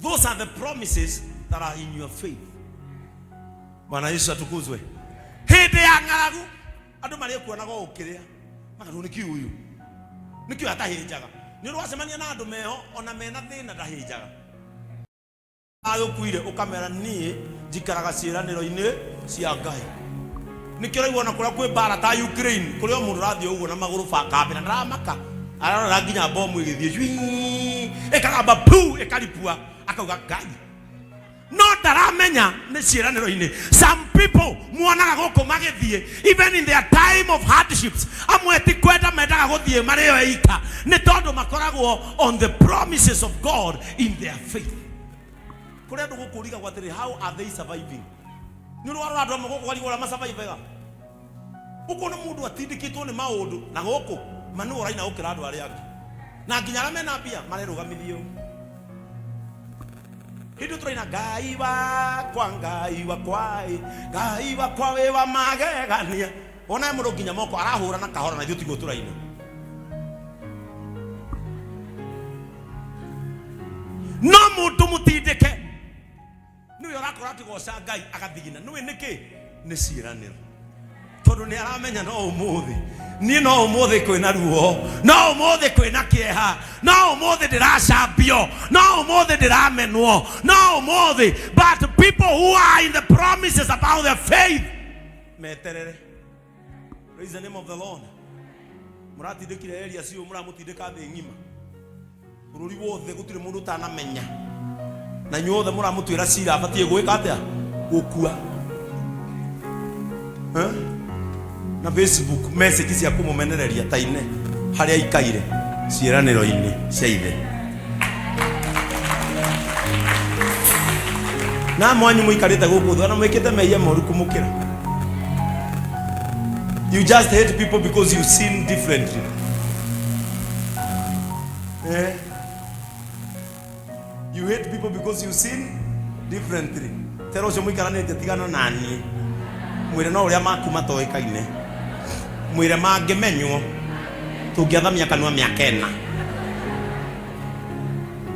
Those are the promises that are in your faith. Bwana Yesu atukuzwe. Hede ya ngaragu adu mari kuona go ukiria makadu niki uyu niki atahijaga ni ro wasemania na andu meho ona mena thina ndahijaga agukuire ukamera nie jikaraga ciiraniro-ini cia Ngai niki ro iwona kuria kwi bara ta Ukraine kuria mundu rathio uguo na maguru baka na ndaramaka ararora nginya bomu igithie cwi ekagamba pu ekaripua akauga Ngai no daramenya ne ciiraniro-ini. Some people muonaga guku magithie even in their time of hardships amweti kwenda mendaga guthie mario eika ni tondu makoragwo on the promises of God in their faith. Kuri andu gukuriga gwatiri how are they surviving? Ni ro arora andu guku kwari gora masurvivega uko no mundu atindikitwo ni maundu na guku manu oraina ukira andu ari angi na nginya arame na mbia marerugamithio. Hidu turaina Ngai wakwa Ngai wakwa we wa magegania ona mundu nginya moko arahura na kahora na ithu tigo turaina. No mundu mutindike ni yo rakora tigoca Ngai akathigina ni niki ni ciiraniro tondu ni aramenya no umuthi ni no umuthi kwina ruo no umuthi kwina kieha no umuthi ndiracambio no umuthi ndiramenwo no umuthi. But people who are in the promises about their faith meterere. Praise the name of the Lord. Muratindikire Aria cio muramutindika thi ngima bururi wothe gutire mundu utanamenya na nyothe muramutwira cira abatie gwika atia gukua na Facebook message cia kumumenereria taine haria ikaire ciiraniro-ini cia ithe na mwanyu muikarite guku thona mwikite meiya moru kumukira. You just hate people because you sin differently. You hate people because you sin differently. Tero cio muikaranite tigana nani mwire no uria maku matoikaine mwire mangimenywo tungiathamia kanua miaka 4.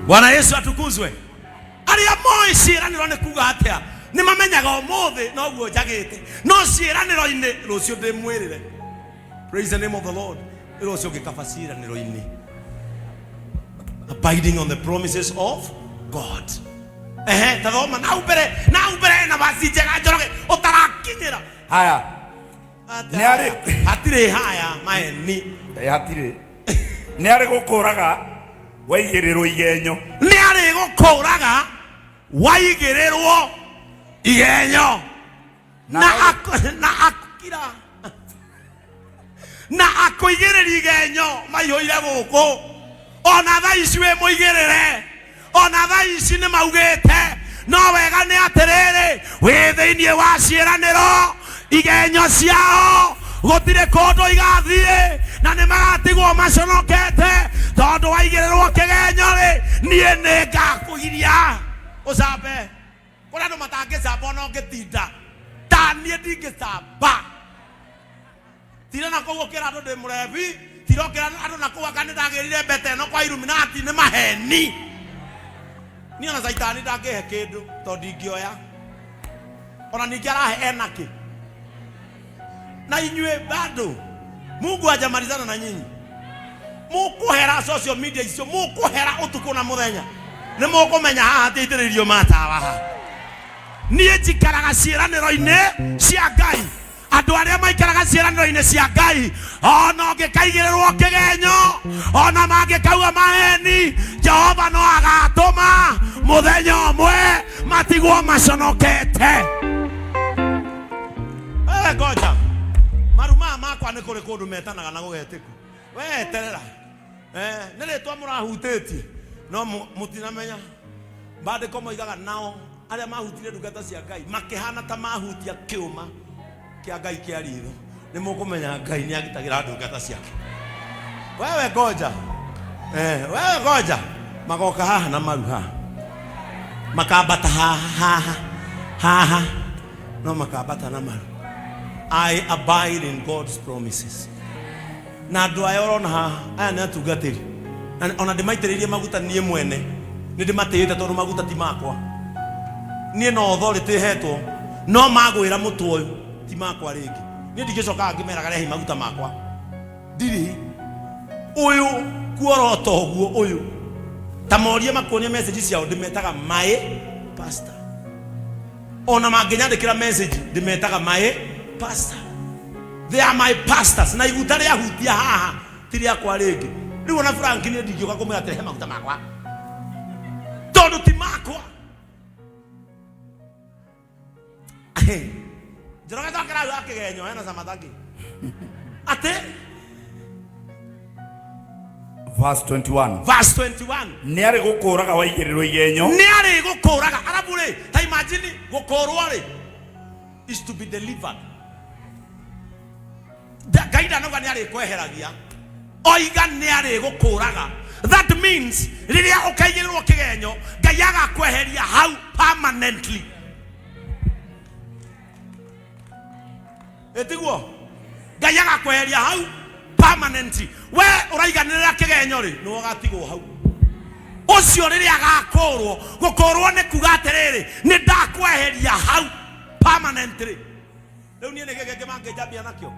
Bwana Yesu atukuzwe. Aria moi ciiraniro ni kuga atia ni mamenyaga umuthi no guo njagite no ciiraniro-ini rucio ndimwirire. Praise the name of the Lord. Rucio ngikaba ciiraniro-ini abiding on the promises of God. Tathoma na ubere na basijega njoroge utarakinyira haya ni ari hatire haya maeni hatire ni ari gukuraga waigirirwo igenyo ni ari gukuraga waigirirwo igenyo na akuigirira igenyo maihoire guku ona tha ici we muigirire ona tha ici ni maugite no wega ni atiriri wi thiini wa ciiraniro igenyo ciao gutire kundu igathie na ni magatigwo maconokete tondu waigirirwo kigenyo ri nie ni ngakugiria ucambe kuri andu matangicamba ona ungitinda ta nie ndingicamba tira na koguo kira andu ndi murebi tira kira andu na kuga kani ndagirire mbete no kwa Illuminati ni maheni ni ona Saitani ndagihe kindu to ndingioya ona ningi arahe enaki na inywe bado Mungu hajamalizana na nyinyi. Mukuhera social media icio mukuhera utuku na muthenya ni mukumenya haha tiitiririo matawa ha nie njikaraga ciiraniro-ini cia Ngai. Andu aria maikaraga ciiraniro-ini cia Ngai ona ngikaigirirwo kigenyo ona mangikauga maheni Jehova no agatuma muthenya umwe matigwo maconokete. Goja maruma makwa ni kuri kundu metanaga na gugetiku we terera ni ritwa murahutĩtie no mutinamenya bandĩko moigaga nao aria mahutire ndungata cia Ngai makihana ta mahutia kiuma kia Ngai kia ritho ni mukumenya Ngai ni agitagira ndungata ciake. Wewe goja wewe goja magoka haha na maruha makabata haha no makabata na maru. I abide in God's promises. Na andu aya urona haha aya ni atungatiri ona ndimaitiririe maguta nie mwene nindi matiyite tondu maguta ti makwa nie no authority hetwo no magwira mutu uyu ti makwa ringi nie ndigicoka ngimera garehi maguta makwa ndiri uyu kuorota oguo uyu tamorie makonia message ciao ndimetaga my pastor ona manginyandikira message ndimetaga my pastor. They are my pastors. Na iguta ria hutia haha tiria kwa ringi riu na Frank ni ndingioka kumwira tehe maguta makwa tondu ti makwa. Joroga takara yu akigenyo hena samataki ate verse 21 ni ari gukuraga waigirirwo igenyo ni ari gukuraga arabu ri ta imagine gukorwo ri is to be delivered. Da gaida no gani ari kweheragia oiga ni ari gukuraga. That means riria ukaigirirwo kigenyo Ngai agakweheria hau permanently. Etiguo Ngai agakweheria hau permanently. We uraiganirira kigenyo ri no gatigwo hau ucio riria agakorwo gukorwo ni kuga atiriri ni ndakweheria hau permanently. Riu nie nigege mangejambia nakio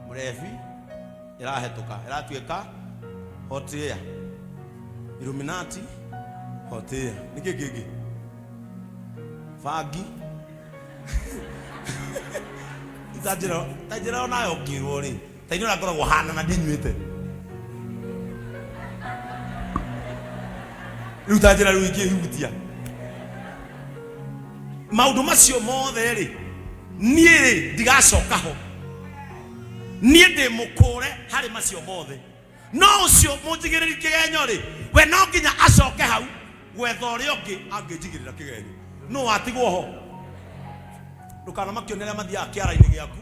murefi irahetuka iratuika hotia Illuminati hotia nikigigi fagi tajira nayo kirwo ri taino nakoragwo hana na ndinyuite riu tajira riu ikihutia maundu macio mothe ri nie ri ndigacoka ho nie ndi mukure hari macio mothe no ucio munjigiriri kigenyo ri we no nginya acoke hau gwetha uria ungi angijigirira kigenyo no atigwo ho ndukana makionera mathia kiara-ini giaku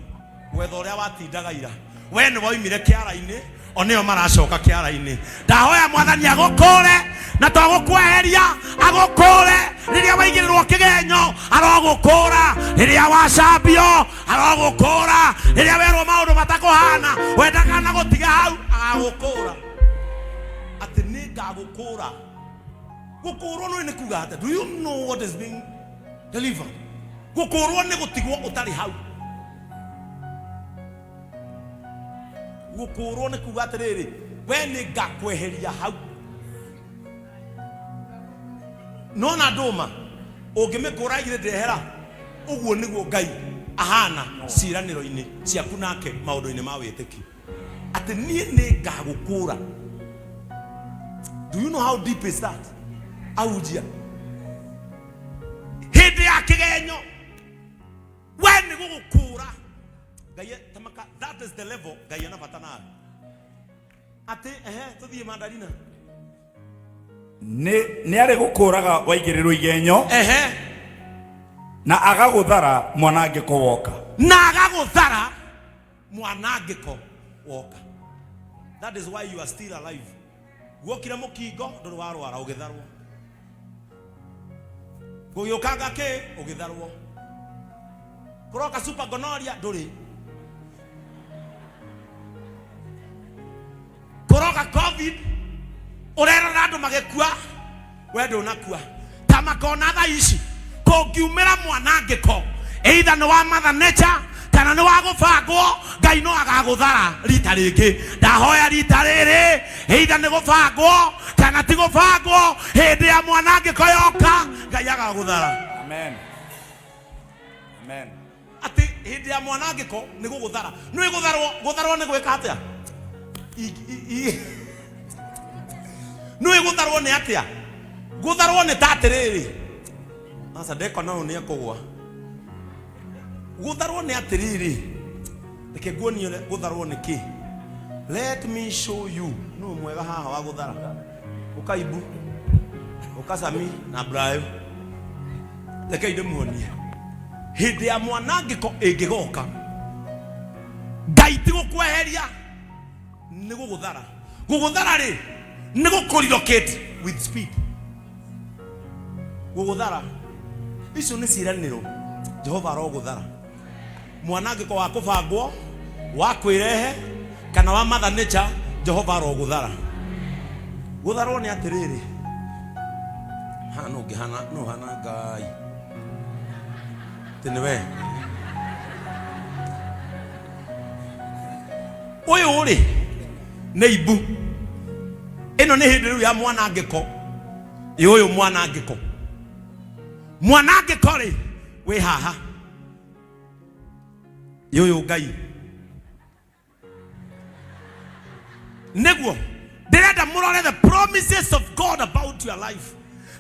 gwetha uria watindaga ira we ni woimire kiara-ini oneo maracoka kiara-ini. Ndahoya Mwathani agukure na twagukweheria agukure riria waigirirwo kigenyo arogukura riria wacambio arogukura riria werwo maundu matakuhana wendaga na gutiga hau agukura ati ni ngagukura. Gukurwo no ni kuga ati do you know what is being delivered? Gukurwo ni gutigwo utari hau. Gukurwo ni kuga atiriri we ni ngakweheria hau. Nona nduma ungimikura igire ndehera uguo niguo Ngai ahana ciraniro-ini ciaku nake maundu-ini ma witiki ati nie ni ngagukura. Do you know how deep is that? Aujia hindi ya kigenyo we ni gugukura Ngai tamaka. That is the level Ngai anabatana ati tuthie mandarina ni ari gukuraga waigirirwo igenyo na agaguthara mwanangiko woka woka. That is why you are still alive. Guokira mukingo nduri warwara ugitharwo gugiukaga ki ugitharwo kuroka super gonorrhea nduri kuroka covid urera andu magekua we ndunakua tamakona tha ici kungiumira mwanangiko either ni wa mother nature kana ni wa gubangwo Ngai no agaguthara rita ringi. Ndahoya rita riri either ni gubangwo kana ti gubangwo hindi ya mwanangiko yoka Ngai agaguthara. Amen. Amen. Ati hindi ya mwanangiko ni guguthara no igutharwo ni gwika atia no igutharwo ni atia gutharwo ni tatiriri asa deko no ni akugwa gutharwo ni atiriri reke guonio gutharwo ni ki. Let me show you no mwega haha wa guthara ukaibu ukasami na Brian reke inde muonie hindi ya mwanangiko ingigoka Ngai ti gukweheria ni guguthara ri ni gukurirokate with speed. Guguthara icio ni ciraniro Jehova aroguthara mwanangiko wa kubangwo wa kwirehe kana wa mother nature Jehova aroguthara. Gutharwo ni atiriri. Hano gihana no hana Ngai. Tiniwe. Uyu uri neibu. Ino ni hindi riu ya mwanangiko. Uyu mwanangiko. Mwanangiko ri we haha. Uyu Ngai. Neguo. Direnda murore the promises of God about your life.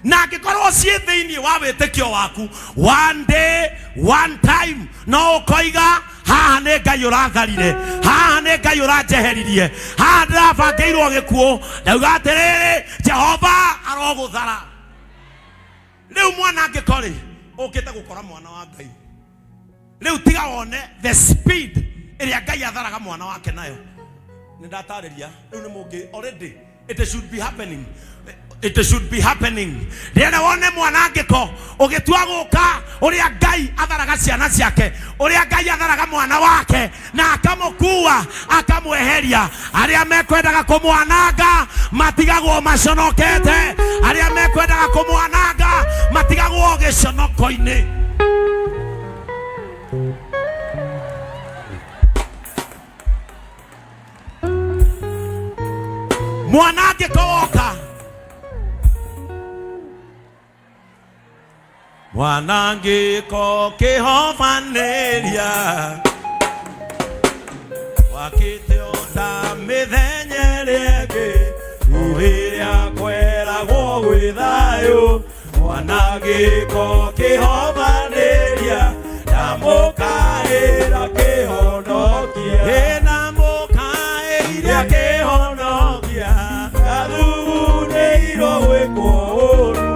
Na gikorwo cie thiini wa witikio waku one day one time no koiga haha ne Ngai uratharire haha ne Ngai uranjeheririe haha ndirabangeirwo gikuo ndauga atiriri Jehova aroguthara. Riu mwana ngikori ukite gukora mwana wa Ngai. Riu tiga wone the speed iria Ngai atharaga mwana wake nayo. Nindatareria riu ni mungi already it should be happening. It should be happening. Ndienda wone mwanangiko ugitua guka uria Ngai atharaga ciana ciake uria Ngai atharaga mwana wake na akamukua akamweheria. Aria mekwendaga kumwananga matigagwo maconokete. Aria mekwendaga kumwananga matigagwo giconoko-ini. Mwanangiko woka mwanangiko kihofaniria wakite ota mithenya ringi uhiria kweragwo gwi thayu. Mwanangiko kihofaniria ndamukaira kihonokia ndamukaira kihonokia gathugunĩirwo gwĩkwo ũũru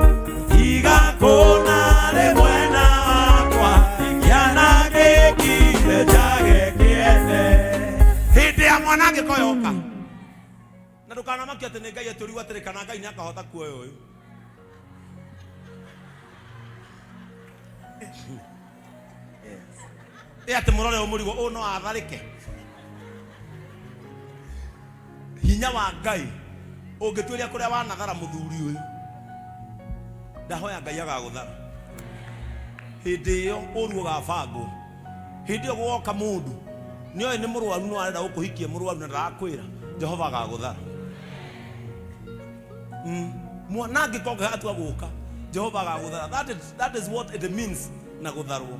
igakũna rĩ mwena wakwa kĩanangĩkire njage kĩene. Hĩndĩ ya mwanangĩko yoka na ndũkanamakie atĩ nĩ Ngai etũriu atĩrĩ kana Ngai nĩakahota kuoya ũyũ. Atĩ mũrore ũmũrigo ũũ no atharĩke. Hinya wa Ngai ũngĩtuĩria kũrĩa wanathara mũthuri ũyũ. Ndahoya Ngai agagũthara. Hĩndĩ ĩyo ũru ũgabangwo. Hĩndĩ ĩyo gũgoka mũndũ nĩoĩ nĩ mũrwaru no arenda gũkũhikia mũrwaru na ndarakwĩra Jehova agagũthara. Mwanangĩko ũngĩgatua gũka Jehova agagũthara. That is what it means na gũtharwo.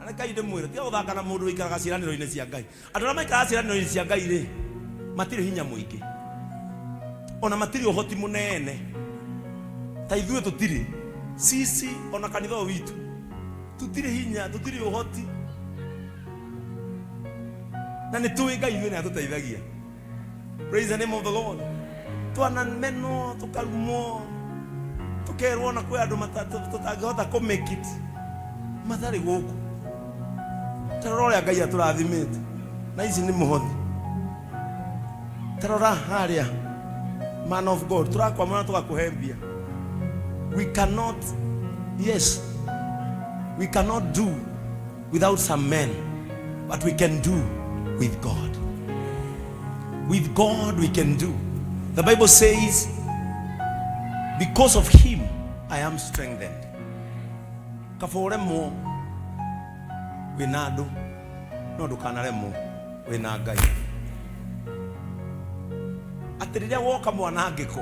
Ngai ndĩmwĩre tiga gũthaka na mũndũ ũikaraga ciĩranĩro-inĩ cia Ngai. Andũ arĩa maikaraga ciĩranĩro-inĩ cia Ngai rĩ matirĩ hinya mũingĩ ona matirĩ ũhoti mũnene ta ithuĩ tũtirĩ. Sisi ona kanitha ũyũ witũ tũtirĩ hinya tũtirĩ ũhoti na nĩ tũĩ Ngai ithuĩ nĩ atũteithagia. Praise the name of the Lord. Twanamenwo tũkarumwo tũkerwo na kwĩ andũ tũtangĩhota kũ make it matarĩ gũkũ. Tarora ũrĩa Ngai atũrathimĩte na ici nĩ mũhothi. Tarora Aria, man of God, turakwamana tugakuhembia. We cannot, yes, we cannot do without some men, but we can do with God. With God we can do. The Bible says, because of him I am strengthened. Kaforemo winado no dukanaremo wina Ngai. Atiriria woka mwanangiko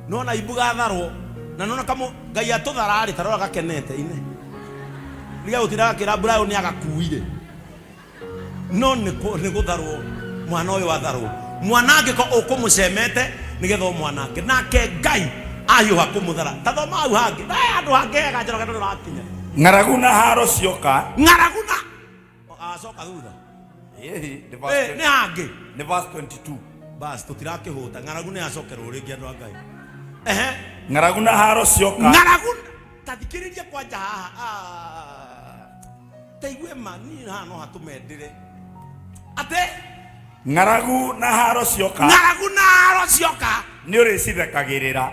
nona ibuga tharwo na nona kamo Ngai atutharari tarora gakenete ine riga utiraga kira Brown agakuire no ni gutharwo mwana uyu watharwo mwanangiko ukumucemete nigetho mwanange nake Ngai ayuha kumuthara tathoma au hangi andu hangi aganjira kandu rakinya ng'aragu na haro cioka ng'aragu na acoka thutha ni hangi ni verse 22. Bas tutirakihuta ng'aragu ni acokerwo ringi andu a Ngai ng'aragu na haro cioka ng'aragu tathikiriria kwanja haha taigwe mani haha no hatumendire ate ng'aragu na haro cioka ni uricithekagirira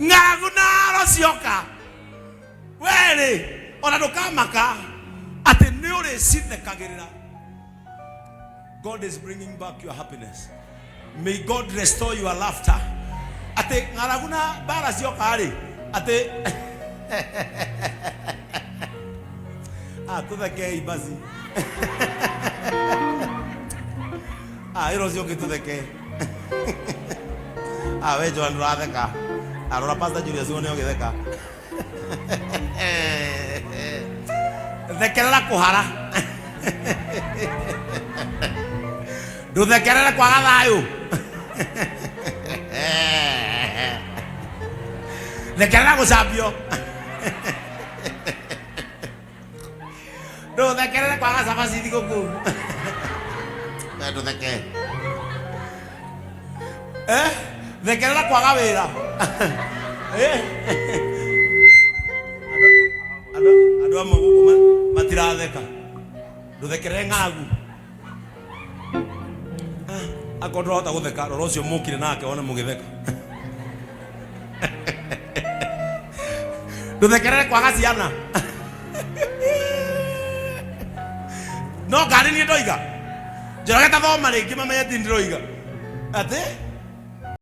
ng'aragu na haro cioka weri ona ndukamaka ati ni uricithekagirira God is bringing back your happiness. May God restore your laughter. Ate ngaraguna bara sio kari. Ate tutheke basi. Iro sio kitutheke. We Joan ratheka. Arora Pastor Julius one ogetheka. Thekerera kuhara. Nduthekerere kwaga thayu. Thekerera gucambio. Nduthekerere kwaga cabaci thiguku. Ndutheke. Thekerera kwaga wira. Andu amwe guku matiratheka. Nduthekerere ng'agu. Akorwo hota gutheka roro cio mukire nake one mugitheka. Nduthekerere kwaga ciana. No ngari ni ndoiga. Njorageta thoma ringi mamenye ti ndiroiga. Ate